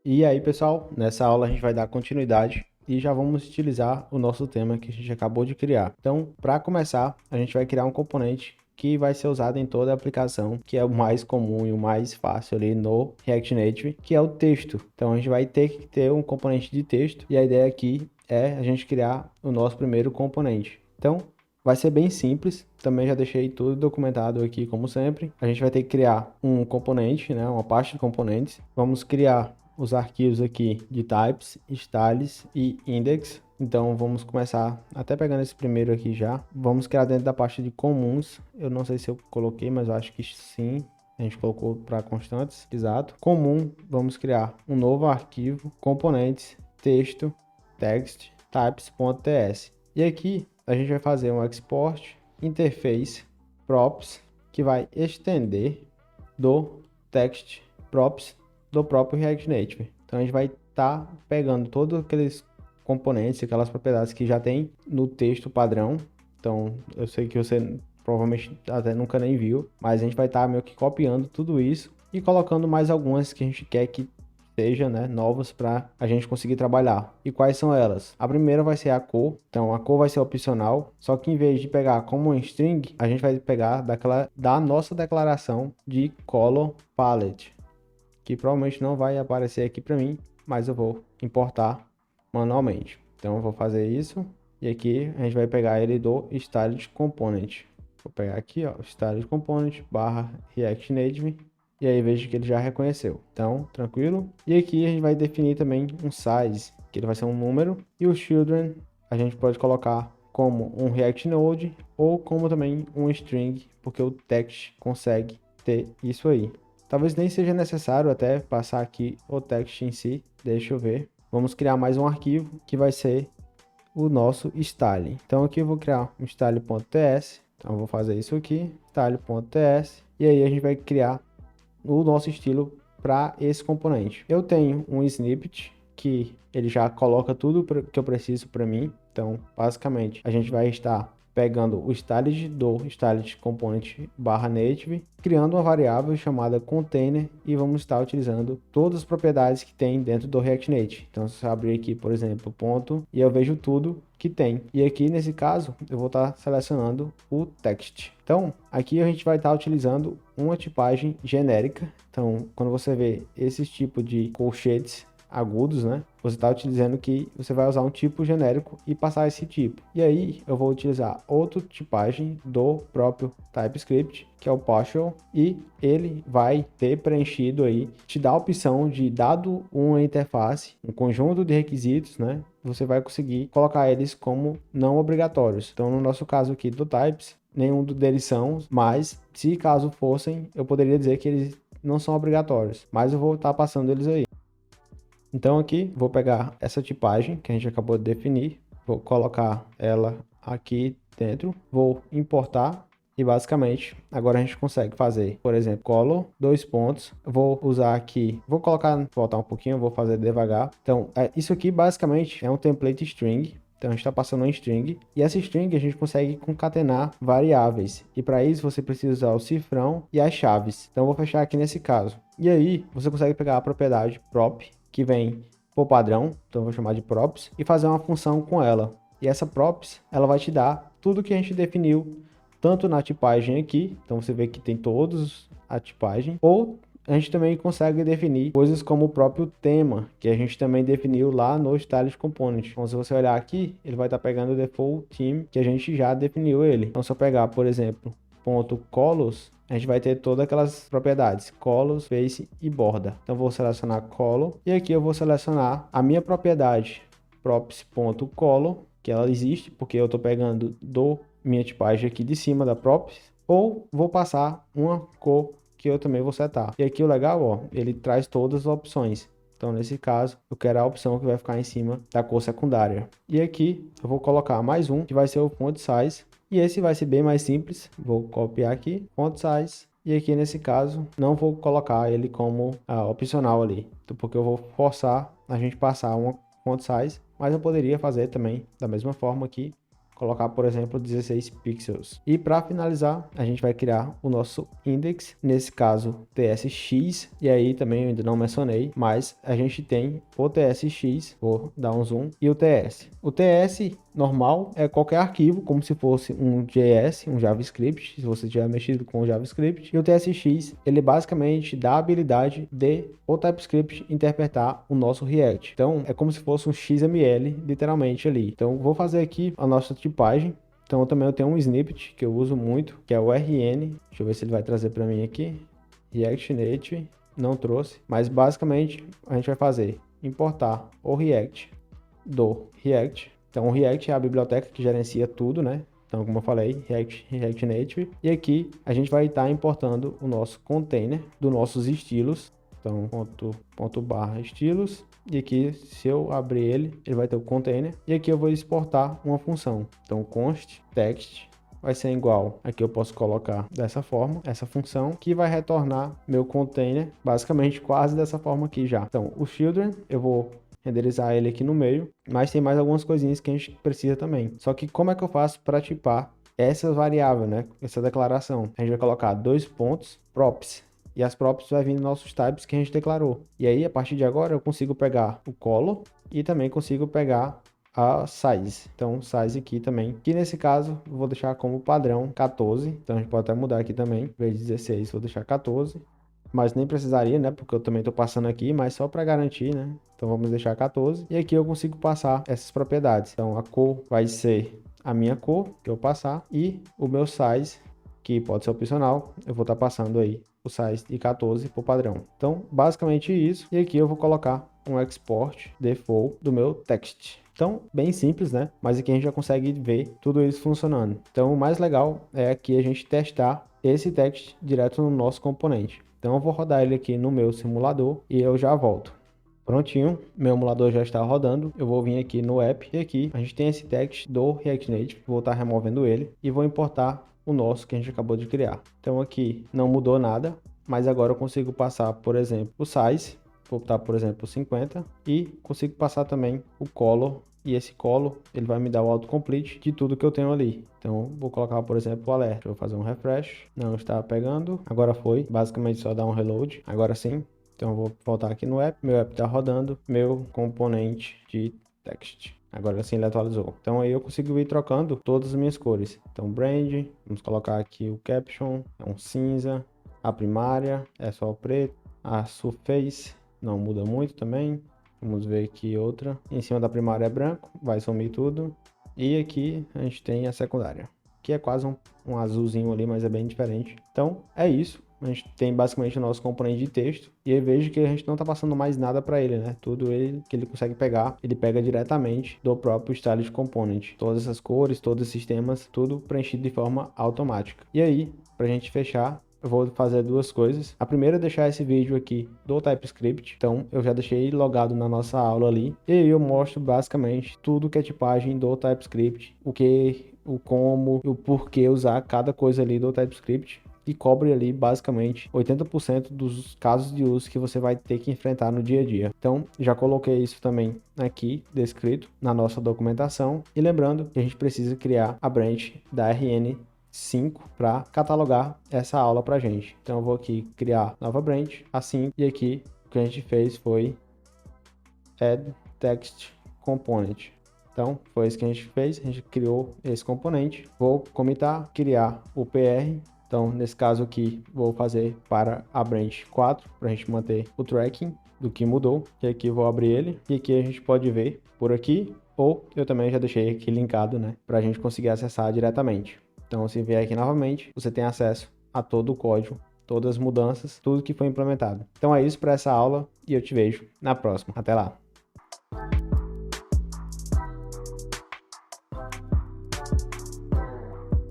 E aí, pessoal, nessa aula a gente vai dar continuidade e já vamos utilizar o nosso tema que a gente acabou de criar. Então, para começar, a gente vai criar um componente que vai ser usado em toda a aplicação, que é o mais comum e o mais fácil ali no React Native, que é o texto. Então, a gente vai ter que ter um componente de texto e a ideia aqui é a gente criar o nosso primeiro componente. Então, vai ser bem simples, também já deixei tudo documentado aqui como sempre. A gente vai ter que criar um componente, né, uma pasta de componentes. Vamos criar os arquivos aqui de types, styles e index. Então vamos começar até pegando esse primeiro aqui já. Vamos criar dentro da pasta de comuns. Eu não sei se eu coloquei, mas eu acho que sim. A gente colocou para constantes, exato. Comum, vamos criar um novo arquivo, componentes, texto, text, types.ts. E aqui a gente vai fazer um export, interface, props, que vai estender do text props do próprio React Native. Então a gente vai estar pegando todos aqueles componentes, aquelas propriedades que já tem no texto padrão. Então eu sei que você provavelmente até nunca nem viu, mas a gente vai estar meio que copiando tudo isso e colocando mais algumas que a gente quer que seja, né, novas para a gente conseguir trabalhar. E quais são elas? A primeira vai ser a cor. Então a cor vai ser opcional, só que em vez de pegar como um string, a gente vai pegar da nossa declaração de color palette, que provavelmente não vai aparecer aqui para mim, mas eu vou importar manualmente. Então eu vou fazer isso e aqui a gente vai pegar ele do styled component. Vou pegar aqui, ó, styled component barra React Native e aí vejo que ele já reconheceu. Então, tranquilo. E aqui a gente vai definir também um size, que ele vai ser um número, e o children a gente pode colocar como um React Node ou como também um string, porque o text consegue ter isso aí. Talvez nem seja necessário até passar aqui o text em si. Deixa eu ver. Vamos criar mais um arquivo que vai ser o nosso style. Então aqui eu vou criar um style.ts. Então eu vou fazer isso aqui, style.ts. E aí a gente vai criar o nosso estilo para esse componente. Eu tenho um snippet que ele já coloca tudo que eu preciso para mim. Então, basicamente, a gente vai estar pegando o styled do styled component barra native, criando uma variável chamada container e vamos estar utilizando todas as propriedades que tem dentro do React Native. Então, se eu abrir aqui, por exemplo, ponto, e eu vejo tudo que tem. E aqui, nesse caso, eu vou estar selecionando o text. Então, aqui a gente vai estar utilizando uma tipagem genérica. Então, quando você vê esse tipo de colchetes agudos, né? Você está utilizando que você vai usar um tipo genérico e passar esse tipo. E aí eu vou utilizar outra tipagem do próprio TypeScript, que é o partial, e ele vai ter preenchido aí, te dá a opção de, dado uma interface, um conjunto de requisitos, né? Você vai conseguir colocar eles como não obrigatórios. Então, no nosso caso aqui do Types, nenhum deles são, mas se caso fossem, eu poderia dizer que eles não são obrigatórios, mas eu vou estar passando eles aí. Então aqui vou pegar essa tipagem que a gente acabou de definir, vou colocar ela aqui dentro, vou importar e basicamente agora a gente consegue fazer, por exemplo, color, dois pontos, vou usar aqui, vou colocar, voltar um pouquinho, vou fazer devagar. Então isso aqui basicamente é um template string. Então a gente está passando uma string e essa string a gente consegue concatenar variáveis e para isso você precisa usar o cifrão e as chaves. Então eu vou fechar aqui nesse caso. E aí você consegue pegar a propriedade prop que vem por padrão, então eu vou chamar de props e fazer uma função com ela. E essa props ela vai te dar tudo que a gente definiu tanto na tipagem aqui, então você vê que tem todos a tipagem, ou a gente também consegue definir coisas como o próprio tema, que a gente também definiu lá no Styled Component. Então, se você olhar aqui, ele vai estar pegando o default theme, que a gente já definiu ele. Então, se eu pegar, por exemplo, ponto colors, a gente vai ter todas aquelas propriedades, colors, face e borda. Então, vou selecionar color, e aqui eu vou selecionar a minha propriedade, props.color, que ela existe, porque eu estou pegando do minha tipagem aqui de cima da props, ou vou passar uma cor que eu também vou setar. E aqui o legal, ó, ele traz todas as opções. Então, nesse caso, eu quero a opção que vai ficar em cima da cor secundária. E aqui, eu vou colocar mais um, que vai ser o font size. E esse vai ser bem mais simples. Vou copiar aqui, font size. E aqui, nesse caso, não vou colocar ele como opcional ali. Porque eu vou forçar a gente passar uma font size. Mas eu poderia fazer também da mesma forma aqui. colocar, por exemplo, 16 pixels. E para finalizar, a gente vai criar o nosso index, nesse caso tsx, e aí também eu ainda não mencionei, mas a gente tem o tsx, vou dar um zoom, e o ts. O ts normal é qualquer arquivo, como se fosse um JS, um JavaScript, se você tiver mexido com JavaScript. E o TSX, ele basicamente dá a habilidade de o TypeScript interpretar o nosso React. Então, é como se fosse um XML, literalmente ali. Então, vou fazer aqui a nossa tipagem. Então, também eu tenho um snippet que eu uso muito, que é o RN. Deixa eu ver se ele vai trazer para mim aqui. React Native, não trouxe. Mas, basicamente, a gente vai fazer importar o React do React. Então, o React é a biblioteca que gerencia tudo, né? Então, como eu falei, React Native. E aqui a gente vai estar importando o nosso container dos nossos estilos. Então, ponto barra estilos. E aqui, se eu abrir ele, ele vai ter o container. E aqui eu vou exportar uma função. Então, const text vai ser igual. Aqui eu posso colocar dessa forma, essa função, que vai retornar meu container, basicamente quase dessa forma aqui já. Então, o children, eu vou renderizar ele aqui no meio, mas tem mais algumas coisinhas que a gente precisa também. Só que como é que eu faço para tipar essa variável, né? Essa declaração? A gente vai colocar dois pontos, props, e as props vai vir nos nossos types que a gente declarou. E aí, a partir de agora, eu consigo pegar o color e também consigo pegar a size. Então, size aqui também, que nesse caso, eu vou deixar como padrão 14. Então, a gente pode até mudar aqui também, em vez de 16, vou deixar 14. Mas nem precisaria, né? Porque eu também estou passando aqui, mas só para garantir, né? Então vamos deixar 14. E aqui eu consigo passar essas propriedades. Então a cor vai ser a minha cor que eu passar. E o meu size, que pode ser opcional, eu vou estar passando aí o size de 14 por padrão. Então basicamente isso. E aqui eu vou colocar um export default do meu text. Então, bem simples, né? Mas aqui a gente já consegue ver tudo isso funcionando. Então, o mais legal é aqui a gente testar esse text direto no nosso componente. Então, eu vou rodar ele aqui no meu simulador e eu já volto. Prontinho, meu emulador já está rodando. Eu vou vir aqui no app e aqui a gente tem esse text do React Native. Vou estar removendo ele e vou importar o nosso que a gente acabou de criar. Então, aqui não mudou nada, mas agora eu consigo passar, por exemplo, o size. Vou botar, por exemplo, 50 e consigo passar também o color. E esse color, ele vai me dar o autocomplete de tudo que eu tenho ali. Então, vou colocar, por exemplo, o alerta. Vou fazer um refresh. Não está pegando. Agora foi. Basicamente, só dar um reload. Agora sim. Então, eu vou voltar aqui no app. Meu app está rodando. Meu componente de text. Agora sim ele atualizou. Então, aí eu consigo ir trocando todas as minhas cores. Então, brand. Vamos colocar aqui o caption. É um cinza. A primária é só o preto. A surface não muda muito também. Vamos ver aqui outra. Em cima da primária é branco, vai sumir tudo. E aqui a gente tem a secundária, que é quase um azulzinho ali, mas é bem diferente. Então é isso. A gente tem basicamente o nosso componente de texto. E aí vejo que a gente não está passando mais nada para ele, né? Tudo ele que ele consegue pegar, ele pega diretamente do próprio Styled Component. Todas essas cores, todos esses temas, tudo preenchido de forma automática. E aí, para a gente fechar, eu vou fazer duas coisas. A primeira é deixar esse vídeo aqui do TypeScript. Então, eu já deixei logado na nossa aula ali. E aí eu mostro basicamente tudo que é tipagem do TypeScript. O que, o como, o porquê usar cada coisa ali do TypeScript. E cobre ali basicamente 80% dos casos de uso que você vai ter que enfrentar no dia a dia. Então, já coloquei isso também aqui descrito na nossa documentação. E lembrando que a gente precisa criar a branch da RN5 para catalogar essa aula para gente. Então eu vou aqui criar nova branch, assim, e aqui o que a gente fez foi add text component. Então foi isso que a gente fez, a gente criou esse componente. Vou comitar, criar o PR. Então nesse caso aqui vou fazer para a branch 4 para a gente manter o tracking do que mudou. E aqui eu vou abrir ele e aqui a gente pode ver por aqui, ou eu também já deixei aqui linkado, né, para a gente conseguir acessar diretamente. Então, se vier aqui novamente, você tem acesso a todo o código, todas as mudanças, tudo que foi implementado. Então é isso para essa aula e eu te vejo na próxima. Até lá!